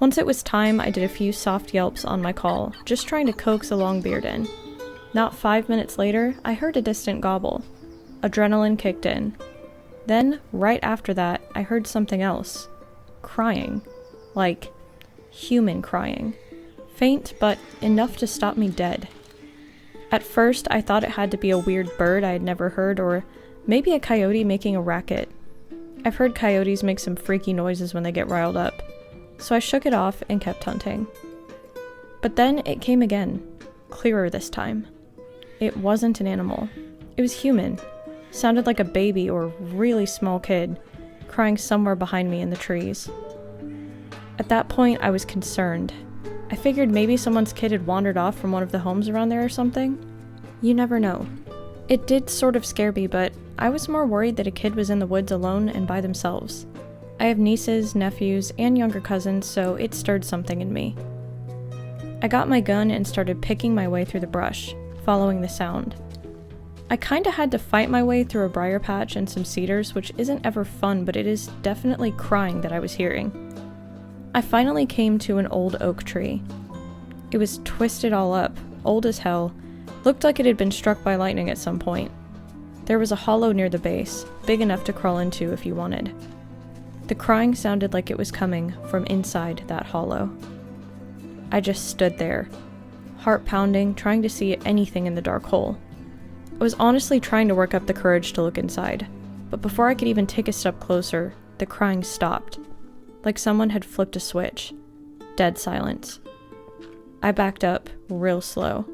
Once it was time, I did a few soft yelps on my call, just trying to coax a Longbeard in. Not 5 minutes later, I heard a distant gobble. Adrenaline kicked in. Then, right after that, I heard something else. Crying. Like, human crying. Faint, but enough to stop me dead. At first, I thought it had to be a weird bird I had never heard, or maybe a coyote making a racket. I've heard coyotes make some freaky noises when they get riled up, so I shook it off and kept hunting. But then it came again, clearer this time. It wasn't an animal. It was human. Sounded like a baby or really small kid, crying somewhere behind me in the trees. At that point, I was concerned. I figured maybe someone's kid had wandered off from one of the homes around there or something. You never know. It did sort of scare me, but I was more worried that a kid was in the woods alone and by themselves. I have nieces, nephews, and younger cousins, so it stirred something in me. I got my gun and started picking my way through the brush, following the sound. I kinda had to fight my way through a briar patch and some cedars, which isn't ever fun, but it is definitely crying that I was hearing. I finally came to an old oak tree. It was twisted all up, old as hell, looked like it had been struck by lightning at some point. There was a hollow near the base, big enough to crawl into if you wanted. The crying sounded like it was coming from inside that hollow. I just stood there, heart pounding, trying to see anything in the dark hole. I was honestly trying to work up the courage to look inside, but before I could even take a step closer, the crying stopped, like someone had flipped a switch. Dead silence. I backed up, real slow.